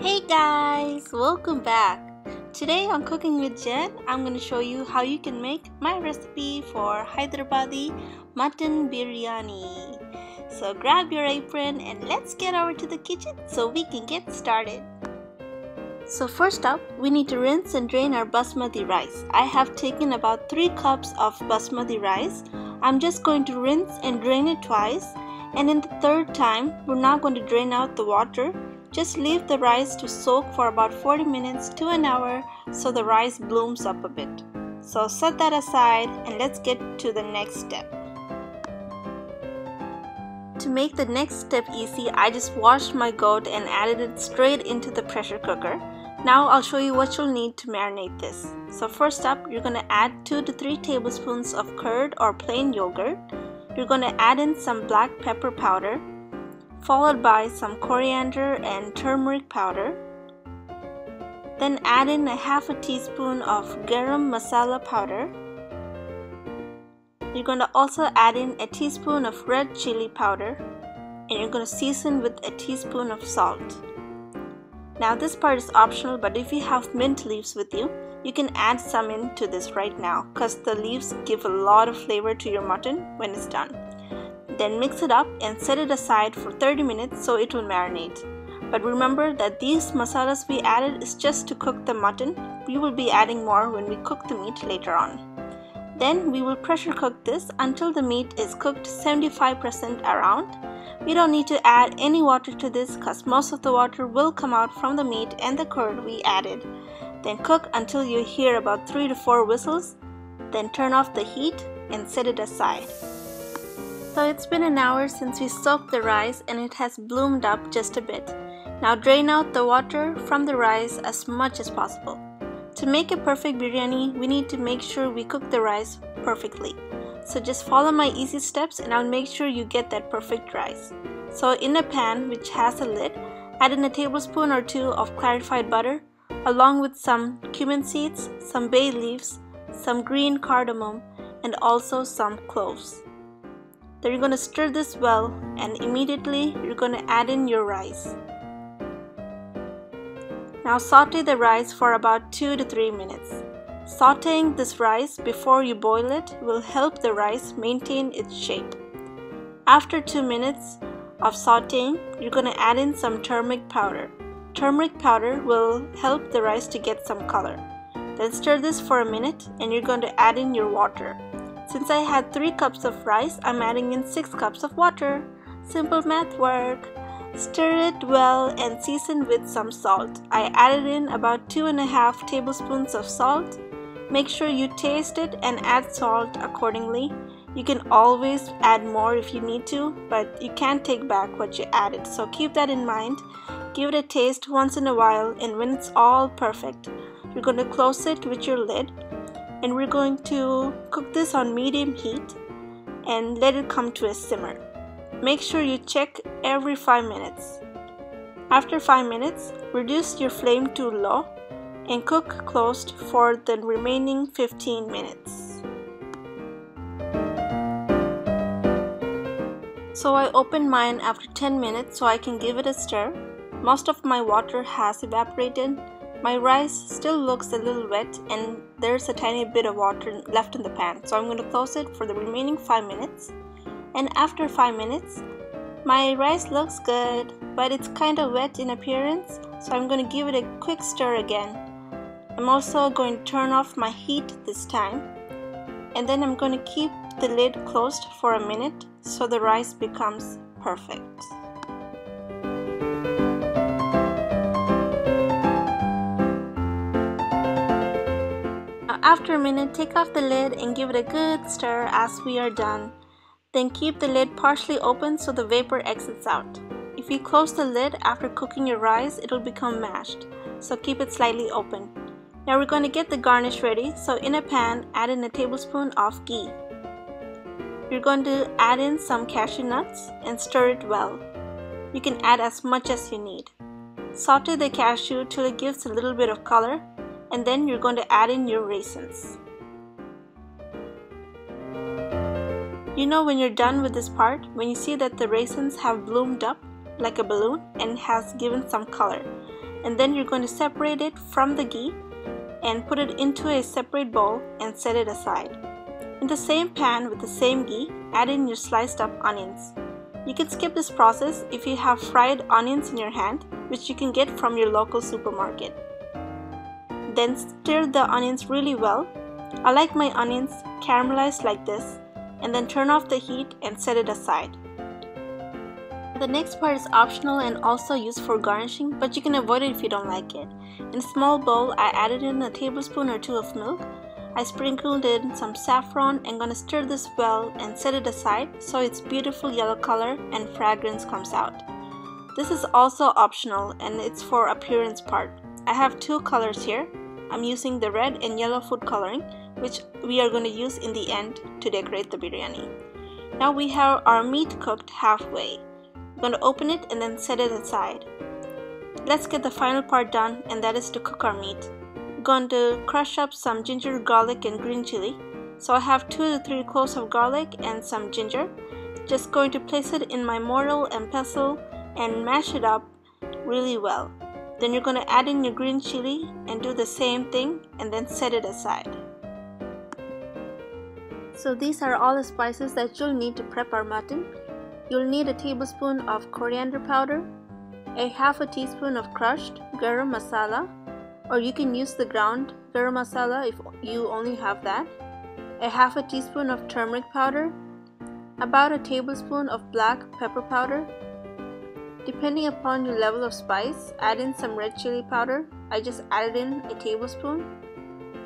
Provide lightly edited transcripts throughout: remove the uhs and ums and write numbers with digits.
Hey guys, welcome back. Today on Cooking with Jen, I'm going to show you how you can make my recipe for Hyderabadi Mutton Biryani. So grab your apron and let's get over to the kitchen so we can get started. So first up, we need to rinse and drain our basmati rice. I have taken about 3 cups of basmati rice. I'm just going to rinse and drain it twice, and in the third time, we're not going to drain out the water. Just leave the rice to soak for about 40 minutes to an hour so the rice blooms up a bit. So set that aside and let's get to the next step. To make the next step easy, I just washed my goat and added it straight into the pressure cooker. Now I'll show you what you'll need to marinate this. So first up, you're going to add 2 to 3 tablespoons of curd or plain yogurt. You're going to add in some black pepper powder, followed by some coriander and turmeric powder. Then add in a half a teaspoon of garam masala powder. You're going to also add in a teaspoon of red chili powder, and you're going to season with a teaspoon of salt. Now this part is optional, but if you have mint leaves with you, you can add some into this right now because the leaves give a lot of flavor to your mutton when it's done. Then mix it up and set it aside for 30 minutes so it will marinate. But remember that these masalas we added is just to cook the mutton. We will be adding more when we cook the meat later on. Then we will pressure cook this until the meat is cooked 75% around. We don't need to add any water to this because most of the water will come out from the meat and the curd we added. Then cook until you hear about 3 to 4 whistles. Then turn off the heat and set it aside. So it's been an hour since we soaked the rice and it has bloomed up just a bit. Now drain out the water from the rice as much as possible. To make a perfect biryani, we need to make sure we cook the rice perfectly. So just follow my easy steps and I'll make sure you get that perfect rice. So in a pan which has a lid, add in a tablespoon or 2 of clarified butter, along with some cumin seeds, some bay leaves, some green cardamom, and also some cloves. Then you're going to stir this well, and immediately you're going to add in your rice. Now saute the rice for about 2 to 3 minutes. Sauteing this rice before you boil it will help the rice maintain its shape. After 2 minutes of sauteing, you're going to add in some turmeric powder. Turmeric powder will help the rice to get some color. Then stir this for a minute and you're going to add in your water. Since I had 3 cups of rice, I'm adding in 6 cups of water. Simple math work. Stir it well and season with some salt. I added in about 2.5 tablespoons of salt. Make sure you taste it and add salt accordingly. You can always add more if you need to, but you can't take back what you added. So keep that in mind. Give it a taste once in a while, and when it's all perfect, you're going to close it with your lid. And we're going to cook this on medium heat and let it come to a simmer. Make sure you check every 5 minutes. After 5 minutes, reduce your flame to low and cook closed for the remaining 15 minutes. So I opened mine after 10 minutes so I can give it a stir. Most of my water has evaporated. My rice still looks a little wet and there's a tiny bit of water left in the pan. So I'm going to close it for the remaining 5 minutes. And after 5 minutes, my rice looks good, but it's kind of wet in appearance. So I'm going to give it a quick stir again. I'm also going to turn off my heat this time. And then I'm going to keep the lid closed for a minute so the rice becomes perfect. After a minute, take off the lid and give it a good stir as we are done. Then keep the lid partially open so the vapor exits out. If you close the lid after cooking your rice, it will become mashed. So keep it slightly open. Now we're going to get the garnish ready. So in a pan, add in a tablespoon of ghee. You're going to add in some cashew nuts and stir it well. You can add as much as you need. Saute the cashew till it gives a little bit of color. And then you're going to add in your raisins. You know when you're done with this part, when you see that the raisins have bloomed up like a balloon and has given some color. and then you're going to separate it from the ghee and put it into a separate bowl and set it aside. In the same pan with the same ghee, add in your sliced up onions. You can skip this process if you have fried onions in your hand, which you can get from your local supermarket. Then stir the onions really well. I like my onions caramelized like this, and then turn off the heat and set it aside. The next part is optional and also used for garnishing, but you can avoid it if you don't like it. In a small bowl, I added in a tablespoon or 2 of milk. I sprinkled in some saffron and gonna stir this well and set it aside so its beautiful yellow color and fragrance comes out. This is also optional and it's for appearance part. I have 2 colors here. I'm using the red and yellow food coloring, which we are going to use in the end to decorate the biryani. Now we have our meat cooked halfway. We're going to open it and then set it aside. Let's get the final part done, and that is to cook our meat. We're going to crush up some ginger, garlic and green chili. So I have 2 to 3 cloves of garlic and some ginger. Just going to place it in my mortar and pestle and mash it up really well. Then you're going to add in your green chili and do the same thing and then set it aside. So these are all the spices that you'll need to prep our mutton. You'll need a tablespoon of coriander powder, a half a teaspoon of crushed garam masala, or you can use the ground garam masala if you only have that, a half a teaspoon of turmeric powder, about a tablespoon of black pepper powder. Depending upon your level of spice, add in some red chili powder. I just added in a tablespoon.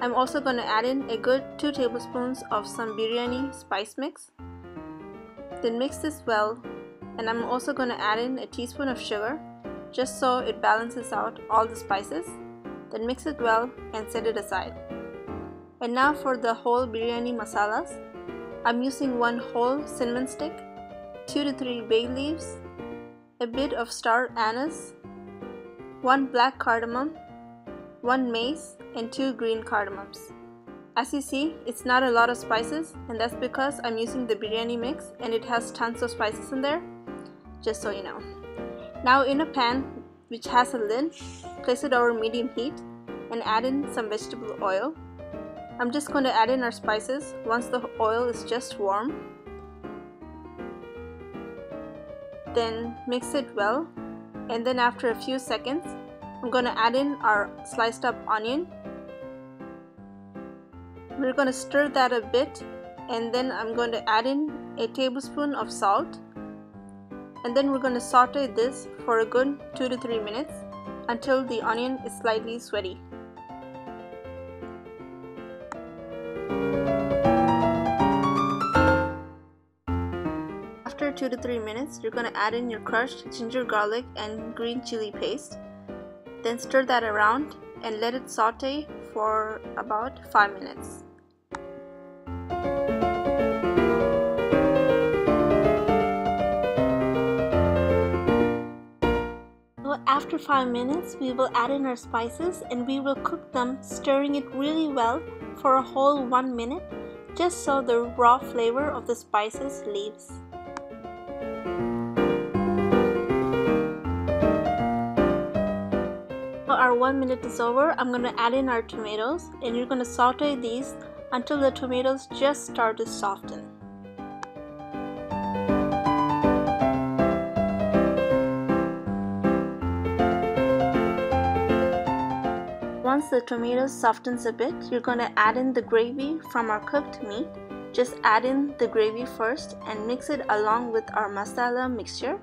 I'm also going to add in a good 2 tablespoons of some biryani spice mix. Then mix this well, and I'm also going to add in a teaspoon of sugar just so it balances out all the spices. Then mix it well and set it aside. And now for the whole biryani masalas. I'm using 1 whole cinnamon stick, 2 to 3 bay leaves, a bit of star anise, 1 black cardamom, 1 mace and 2 green cardamoms. As you see, it's not a lot of spices, and that's because I'm using the biryani mix and it has tons of spices in there, just so you know. Now in a pan which has a lid, place it over medium heat and add in some vegetable oil. I'm just going to add in our spices once the oil is just warm. Then mix it well, and then after a few seconds I'm going to add in our sliced up onion. We're going to stir that a bit, and then I'm going to add in a tablespoon of salt, and then we're going to saute this for a good 2 to 3 minutes until the onion is slightly sweaty. After 2 to 3 minutes, you're going to add in your crushed ginger, garlic and green chili paste. Then stir that around and let it saute for about 5 minutes. So after 5 minutes, we will add in our spices and we will cook them, stirring it really well for a whole 1 minute, just so the raw flavor of the spices leaves. Our 1 minute is over. I'm going to add in our tomatoes, and you're going to saute these until the tomatoes just start to soften. Once the tomatoes softens a bit, you're going to add in the gravy from our cooked meat. Just add in the gravy first and mix it along with our masala mixture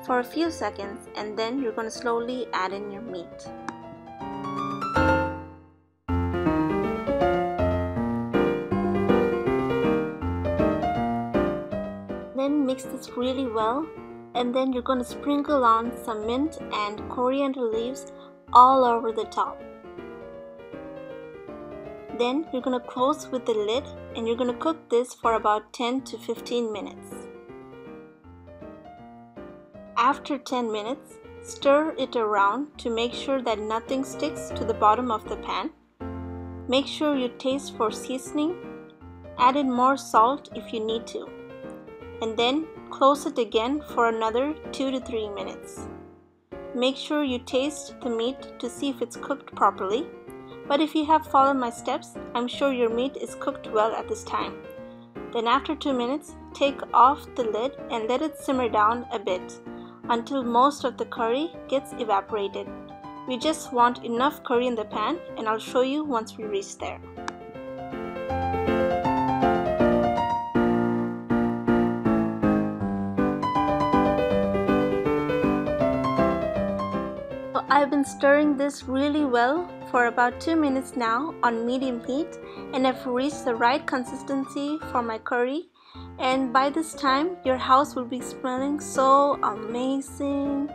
for a few seconds, and then you're going to slowly add in your meat. Then mix this really well, and then you're going to sprinkle on some mint and coriander leaves all over the top. Then you're going to close with the lid, and you're going to cook this for about 10 to 15 minutes. After 10 minutes, stir it around to make sure that nothing sticks to the bottom of the pan. Make sure you taste for seasoning. Add in more salt if you need to. And then close it again for another 2 to 3 minutes. make sure you taste the meat to see if it's cooked properly. But if you have followed my steps, I'm sure your meat is cooked well at this time. Then after 2 minutes, take off the lid and let it simmer down a bit until most of the curry gets evaporated. We just want enough curry in the pan, and I'll show you once we reach there. I've been stirring this really well for about 2 minutes now on medium heat, and I've reached the right consistency for my curry. And by this time, your house will be smelling so amazing.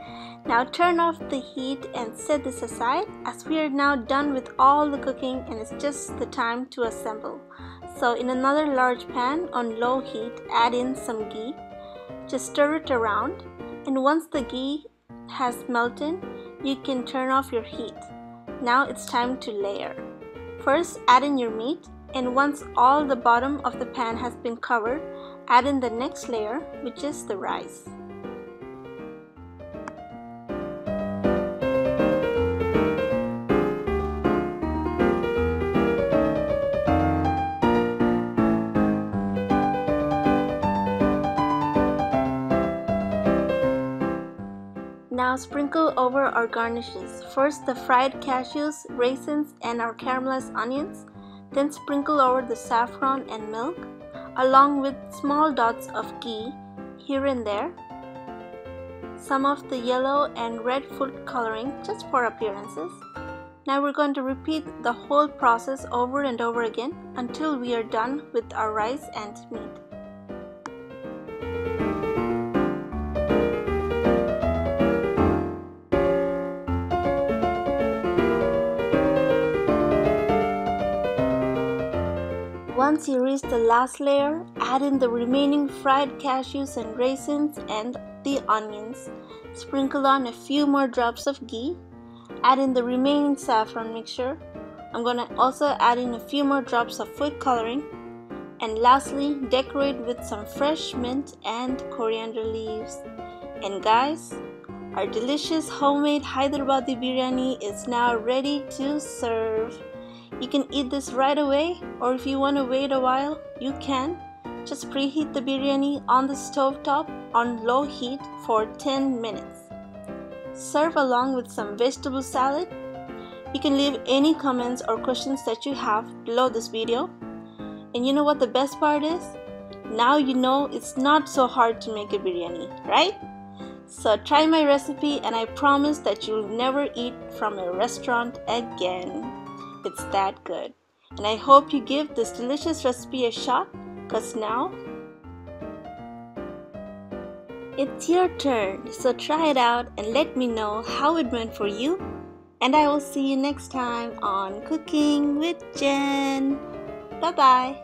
Now turn off the heat and set this aside, as we are now done with all the cooking and it's just the time to assemble. So in another large pan on low heat, add in some ghee. Just stir it around, and once the ghee has melted, you can turn off your heat. Now it's time to layer. First, add in your meat, and once all the bottom of the pan has been covered, add in the next layer, which is the rice. Now sprinkle over our garnishes. First the fried cashews, raisins, and our caramelized onions. Then sprinkle over the saffron and milk, along with small dots of ghee here and there. Some of the yellow and red food coloring just for appearances. Now we're going to repeat the whole process over and over again until we are done with our rice and meat. Once you reach the last layer, add in the remaining fried cashews and raisins and the onions. Sprinkle on a few more drops of ghee. Add in the remaining saffron mixture. I'm going to also add in a few more drops of food coloring. And lastly, decorate with some fresh mint and coriander leaves. And guys, our delicious homemade Hyderabadi Biryani is now ready to serve. You can eat this right away, or if you want to wait a while, you can. Just preheat the biryani on the stove top on low heat for 10 minutes. Serve along with some vegetable salad. You can leave any comments or questions that you have below this video. And you know what the best part is? Now you know it's not so hard to make a biryani, right? So try my recipe, and I promise that you'll never eat from a restaurant again. It's that good. And I hope you give this delicious recipe a shot, because now it's your turn. So try it out and let me know how it went for you. And I will see you next time on Cooking with Jen. Bye bye.